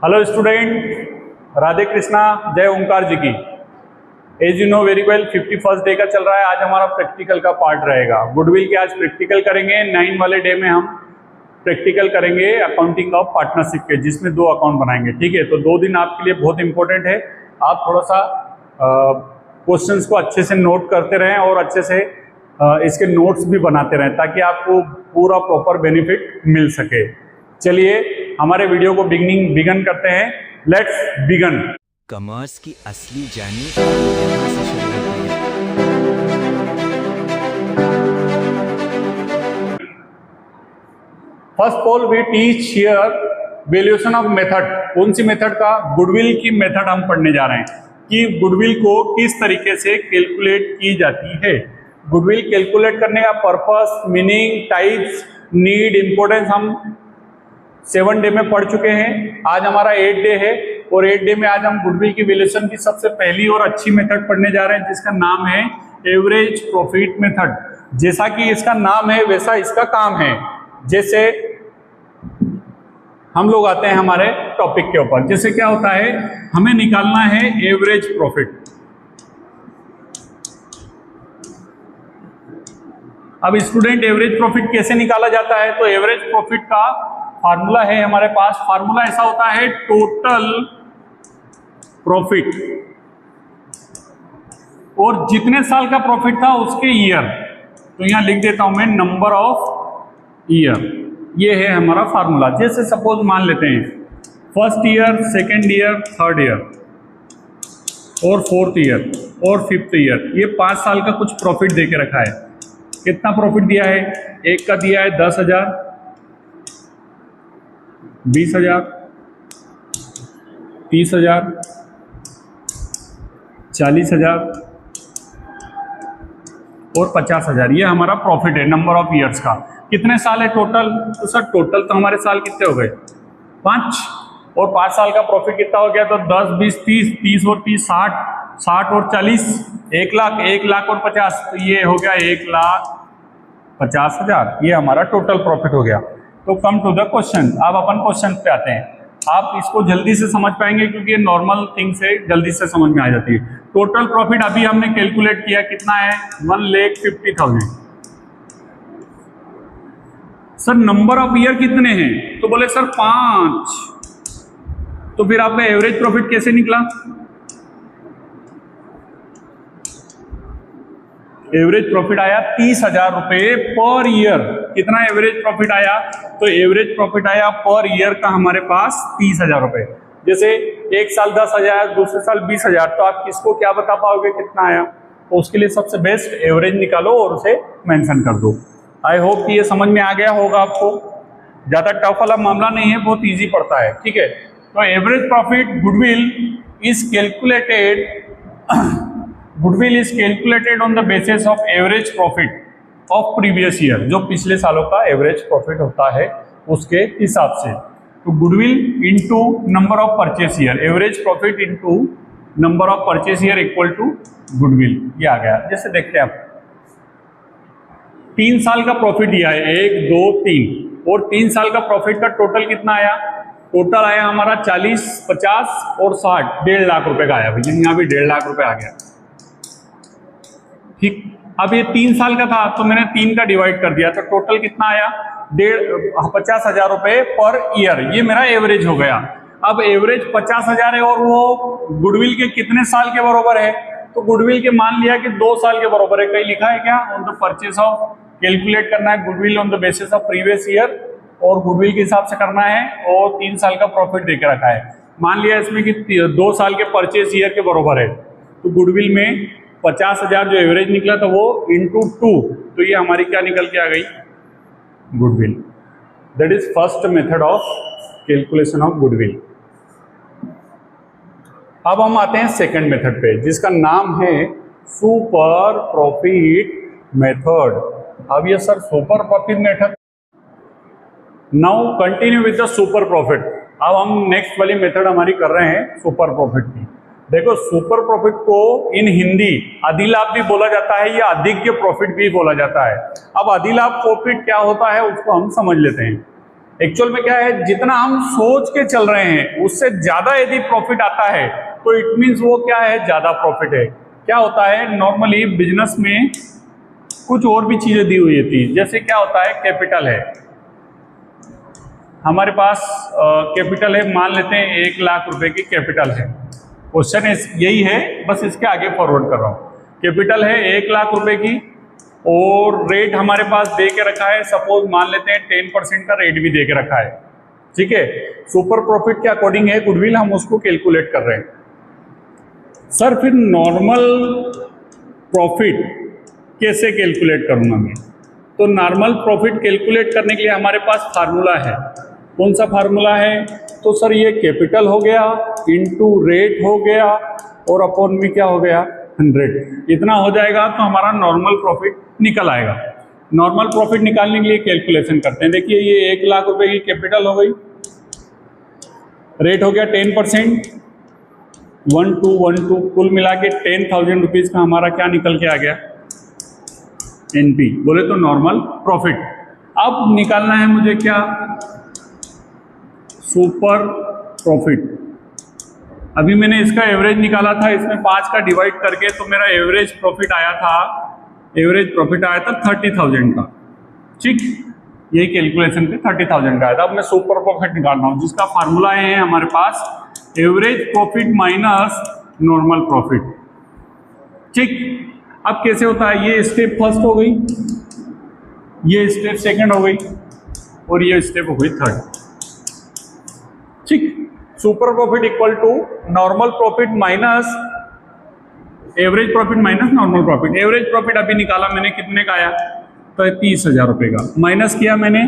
Hello student, Radhe Krishna, जय ओंकार जी की। As you know very well 51st day का चल रहा है। आज हमारा प्रैक्टिकल का पार्ट रहेगा। गुडविल के आज प्रैक्टिकल करेंगे। 9 वाले डे में हम प्रैक्टिकल करेंगे अकाउंटिंग ऑफ पार्टनरशिप के, जिसमें 2 अकाउंट बनाएंगे। ठीक है, तो 2 दिन आपके लिए बहुत इंपॉर्टेंट है। आप थोड़ा सा क्वेश्चंस को अच्छे से नोट करते रहें और अच्छे से इसके नोट्स भी बनाते रहें, ताकि आपको पूरा प्रॉपर बेनिफिट मिल सके। चलिए हमारे वीडियो को बिगन करते हैं। Let's begin. कॉमर्स की असली जर्नी यहाँ से शुरू होती है। First of all we teach here valuation of method. कौन सी मेथड का? गुडविल की मेथड हम पढ़ने जा रहे हैं कि गुडविल को किस तरीके से कैलकुलेट की जाती है। गुडविल कैलकुलेट करने का purpose, meaning, types, need, importance हम 7 डे में पढ़ चुके हैं। आज हमारा 8 डे है और 8 डे में आज हम गुडविल की वैल्यूएशन की सबसे पहली और अच्छी मेथड पढ़ने जा रहे हैं, जिसका नाम है एवरेज प्रॉफिट मेथड। जैसा कि इसका नाम है वैसा इसका काम है। जैसे हम लोग आते हैं हमारे टॉपिक के ऊपर। जैसे क्या होता है, हमें निकालना है एवरेज प्रॉफिट। अब स्टूडेंट, एवरेज प्रॉफिट कैसे निकाला जाता है? तो एवरेज प्रॉफिट का फार्मूला है हमारे पास। फार्मूला ऐसा होता है, टोटल प्रॉफिट और जितने साल का प्रॉफिट था उसके ईयर। तो यहां लिख देता हूं मैं नंबर ऑफ ईयर। ये है हमारा फार्मूला। जैसे सपोज मान लेते हैं first year, second year, third year और फोर्थ ईयर और फिफ्थ ईयर। ये 5 साल का कुछ प्रॉफिट दे के रखा है। कितना प्रॉफिट दिया है? एक का दिया है 10,000, 20,000, 30,000, 40,000 और 50,000। ये हमारा प्रॉफिट है नंबर ऑफ ईयर्स का। कितने साल है टोटल? तो सर टोटल तो हमारे साल कितने हो गए? 5। और 5 साल का प्रॉफिट कितना हो गया? तो 10, 20, 30, 30 और 30, 60, 60 और 40, 1 लाख, 1 लाख और 50। तो ये हो गया 1,50,000। ये हमारा टोटल प्रॉफिट हो गया। तो कम टू द क्वेश्चन। अब अपन क्वेश्चन पे आते हैं। आप इसको जल्दी से समझ पाएंगे क्योंकि ये नॉर्मल थिंग से जल्दी से समझ में आ जाती है। टोटल प्रॉफिट अभी हमने कैलकुलेट किया, कितना है? 1,50,000। सर नंबर ऑफ ईयर कितने हैं? तो बोले सर 5। तो फिर आपका एवरेज प्रॉफिट कैसे निकला? एवरेज प्रॉफिट आया 30,000 रुपए पर ईयर। कितना एवरेज प्रॉफिट आया? तो एवरेज प्रॉफिट आया पर ईयर का हमारे पास 30,000 रुपए। जैसे एक साल 10,000, दूसरे साल 20,000, तो आप किसको क्या बता पाओगे कितना आया? तो उसके लिए सबसे बेस्ट एवरेज निकालो और उसे मेंशन कर दो। आई होप कि ये समझ में आ गया होगा आपको। ज्यादा टफ वाला मामला नहीं है, बहुत ईजी पड़ता है। ठीक है, तो average profit goodwill is calculated on the basis of average profit of previous year. जो पिछले सालों का एवरेज प्रॉफिट होता है उसके हिसाब से। तो goodwill into number of purchase year, average profit into number of purchase year equal to goodwill. ये आ गया। जैसे देखते हैं आप, 3 साल का प्रॉफिट दिया है, 1, 2, 3, और 3 साल का प्रॉफिट का टोटल कितना आया? टोटल आया हमारा 40, 50 और 60, 1.5 लाख रुपए का आया। भैया यहाँ भी 1.5 लाख रुपए आ गया। ठीक, अब ये 3 साल का था तो मैंने 3 का डिवाइड कर दिया, तो टोटल कितना आया? 50,000 रुपए पर ईयर। ये मेरा एवरेज हो गया। अब एवरेज 50,000 है और वो गुडविल के कितने साल के बराबर है? तो गुडविल के मान लिया कि 2 साल के बराबर है। कहीं लिखा है क्या? On the purchase of calculate करना है goodwill on the basis of previous year और गुडविल के हिसाब से करना है, और 3 साल का प्रॉफिट देकर रखा है। मान लिया इसमें कि 2 साल के परचेस ईयर के बराबर है, तो गुडविल में 50,000 जो एवरेज निकला था वो इंटू 2, तो ये हमारी क्या निकल के आ गई? Goodwill. That is first method of calculation of goodwill. अब हम आते हैं सेकंड मेथड पे, जिसका नाम है सुपर प्रॉफिट मेथड। अब ये sir super profit method. Now continue with the super profit. अब हम नेक्स्ट वाली मेथड हमारी कर रहे हैं सुपर प्रॉफिट की। देखो, सुपर प्रॉफिट को इन हिंदी अधिलाभ भी बोला जाता है या अधिज्ञ प्रॉफिट भी बोला जाता है। अब अधिलाभ प्रॉफिट क्या होता है उसको हम समझ लेते हैं। एक्चुअल में क्या है, जितना हम सोच के चल रहे हैं उससे ज्यादा यदि प्रॉफिट आता है तो इट मीन्स वो क्या है, ज्यादा प्रॉफिट है। क्या होता है, नॉर्मली बिजनेस में कुछ और भी चीजें दी हुई थी, जैसे क्या होता है, कैपिटल है हमारे पास, कैपिटल है, मान लेते हैं 1 लाख रुपए की कैपिटल है। क्वेश्चन यही है, बस इसके आगे फॉरवर्ड कर रहा हूं। कैपिटल है 1 लाख रुपए की और रेट हमारे पास दे के रखा है, सपोज मान लेते हैं 10% का रेट भी दे के रखा है, ठीक है। सुपर प्रॉफिट के अकॉर्डिंग है गुडविल, हम उसको कैलकुलेट कर रहे हैं। सर फिर नॉर्मल प्रॉफिट कैसे कैलकुलेट करूंगा मैं? तो नॉर्मल प्रॉफिट कैलकुलेट करने के लिए हमारे पास फार्मूला है। कौन सा फार्मूला है? तो सर ये कैपिटल हो गया इनटू रेट हो गया और अपॉन में क्या हो गया, 100। इतना हो जाएगा तो हमारा नॉर्मल प्रॉफिट निकल आएगा। नॉर्मल प्रॉफिट निकालने के लिए कैलकुलेशन करते हैं। देखिए ये 1 लाख रुपए की कैपिटल हो गई, रेट हो गया 10%, 1212, कुल मिला के 10,000 रुपीज का हमारा क्या निकल के आ गया, एनपी बोले तो नॉर्मल प्रॉफिट। अब निकालना है मुझे क्या, सुपर प्रॉफिट। अभी मैंने इसका एवरेज निकाला था, इसमें 5 का डिवाइड करके, तो मेरा एवरेज प्रॉफिट आया था, एवरेज प्रॉफिट आया था 30,000 का, ठीक। यही कैलकुलेशन पे 30,000 का आया था। अब मैं सुपर प्रॉफिट निकाल रहा हूँ, जिसका फार्मूला है हमारे पास average profit minus normal profit, ठीक। अब कैसे होता है, ये स्टेप फर्स्ट हो गई, ये स्टेप सेकंड हो गई और ये स्टेप हो गई थर्ड, ठीक। Super profit equal to normal profit minus average profit minus normal profit. Average profit अभी निकाला मैंने, कितने का आया, तो 30,000 रुपए का। माइनस किया मैंने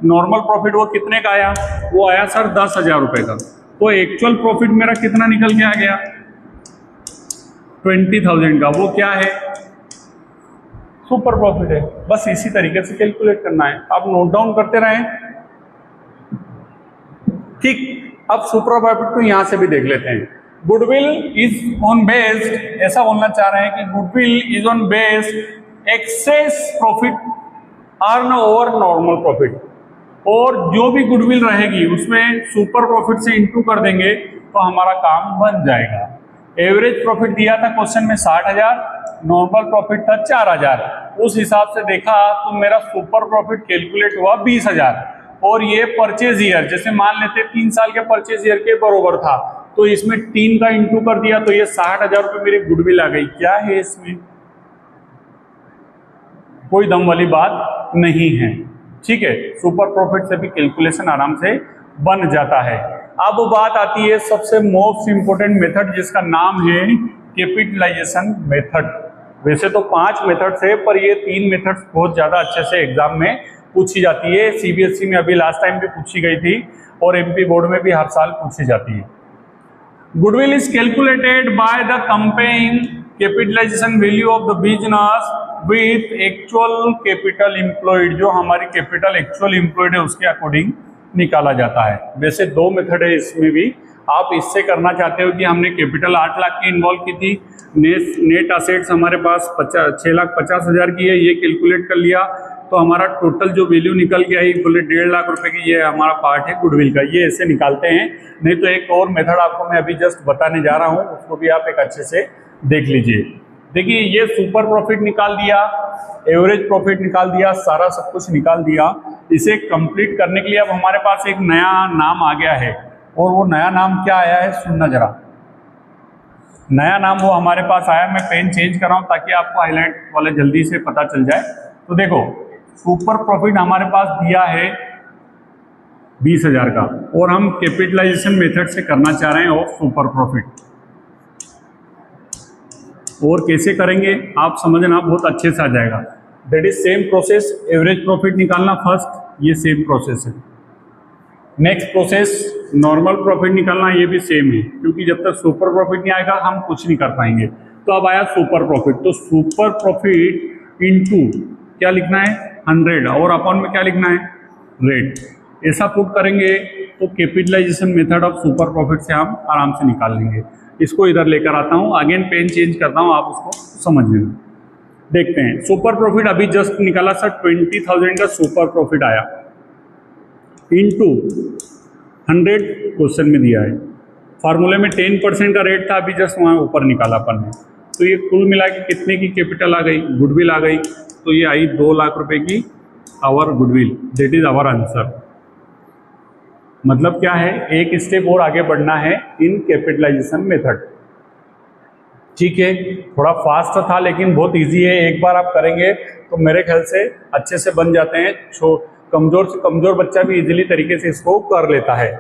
नॉर्मल प्रॉफिट, वो कितने का आया, वो आया सर 10,000 रुपए का। तो एक्चुअल प्रॉफिट मेरा कितना निकल के आ गया, 20,000 का। वो क्या है, सुपर प्रॉफिट है। बस इसी तरीके से कैलकुलेट करना है, आप नोट डाउन करते रहें, ठीक। अब सुपर प्रॉफिट को यहां से भी देख लेते हैं। गुडविल इज ऑन बेस्ड, ऐसा बोलना चाह रहे हैं कि goodwill is on based access profit earn over normal profit, और जो भी गुडविल रहेगी उसमें सुपर प्रॉफिट से इंटू कर देंगे तो हमारा काम बन जाएगा। एवरेज प्रॉफिट दिया था क्वेश्चन में 60,000, नॉर्मल प्रॉफिट था 4,000, उस हिसाब से देखा तो मेरा सुपर प्रॉफिट कैलकुलेट हुआ 20,000। और ये परचेज ईयर, जैसे मान लेते 3 साल के परचेज ईयर के बरोबर था, तो इसमें 3 का इंटू कर दिया तो ये 60,000 रुपये मेरी गुडविल आ गई। क्या है इसमें, कोई दम वाली बात नहीं है, ठीक है। सुपर प्रॉफिट से भी कैलकुलेशन आराम से बन जाता है। अब बात आती है सबसे मोस्ट इंपोर्टेंट मेथड, जिसका नाम है कैपिटलाइजेशन मेथड। वैसे तो 5 मेथड्स है, पर ये 3 मेथड्स बहुत ज्यादा अच्छे से एग्जाम में पूछी जाती है। सीबीएसई में अभी लास्ट टाइम भी पूछी गई थी और एमपी बोर्ड में भी हर साल पूछी जाती है। Goodwill is calculated by the comparing capitalisation value of the business with actual capital employed. जो हमारी कैपिटल एक्चुअल एम्प्लॉयड है उसके अकॉर्डिंग निकाला जाता है। वैसे 2 मेथड है इसमें भी। आप इससे करना चाहते हो कि हमने कैपिटल 8 लाख की इन्वॉल्व की थी, नेट असेट्स हमारे पास 6,50,000 की है, ये कैलकुलेट कर लिया तो हमारा टोटल जो वैल्यू निकल के आई बोले 1.5 लाख रुपए की, ये हमारा पार्ट है गुडविल का। ये ऐसे निकालते हैं। नहीं तो एक और मेथड आपको मैं अभी जस्ट बताने जा रहा हूँ, उसको भी आप एक अच्छे से देख लीजिए। देखिए ये सुपर प्रॉफिट निकाल दिया, एवरेज प्रॉफिट निकाल दिया, सारा सब कुछ निकाल दिया। इसे कंप्लीट करने के लिए अब हमारे पास एक नया नाम आ गया है, और वो नया नाम क्या आया है सुनना जरा। नया नाम वो हमारे पास आया, मैं पेन चेंज कर रहा हूँ ताकि आपको हाईलाइट वाले जल्दी से पता चल जाए। तो देखो सुपर प्रॉफिट हमारे पास दिया है 20,000 का, और हम कैपिटलाइजेशन मेथड से करना चाह रहे हैं ऑफ सुपर प्रॉफिट। और कैसे करेंगे आप समझना, बहुत अच्छे से आ जाएगा। That is same process, average profit निकालना फर्स्ट, ये सेम प्रोसेस है। नेक्स्ट प्रोसेस नॉर्मल प्रॉफिट निकालना, ये भी सेम है, क्योंकि जब तक सुपर प्रॉफिट नहीं आएगा हम कुछ नहीं कर पाएंगे। तो अब आया सुपर प्रॉफिट, तो सुपर प्रॉफिट इनटू क्या लिखना है 100, और अपॉन में क्या लिखना है रेट। ऐसा पुट करेंगे तो capitalisation method of super profit से हम आराम से निकाल लेंगे। इसको इधर लेकर आता हूँ, अगेन पेन चेंज करता हूँ, आप उसको समझ लेना। देखते हैं सुपर प्रॉफिट अभी जस्ट निकाला सर, 20,000 का सुपर प्रॉफिट आया। इंटू 100 क्वेश्चन में दिया है। फार्मूले में 10% का रेट था, अभी जस्ट वहाँ ऊपर निकाला अपन ने। तो ये कुल मिला के कितने की कैपिटल आ गई, गुडविल आ गई, तो ये आई 2 लाख रुपए की our goodwill. That is our answer. मतलब क्या है, एक स्टेप और आगे बढ़ना है इन कैपिटलाइजेशन मेथड। ठीक है, थोड़ा फास्ट था लेकिन बहुत इजी है, एक बार आप करेंगे तो मेरे ख्याल से अच्छे से बन जाते हैं। कमज़ोर से कमज़ोर बच्चा भी इजीली तरीके से इसको कर लेता है।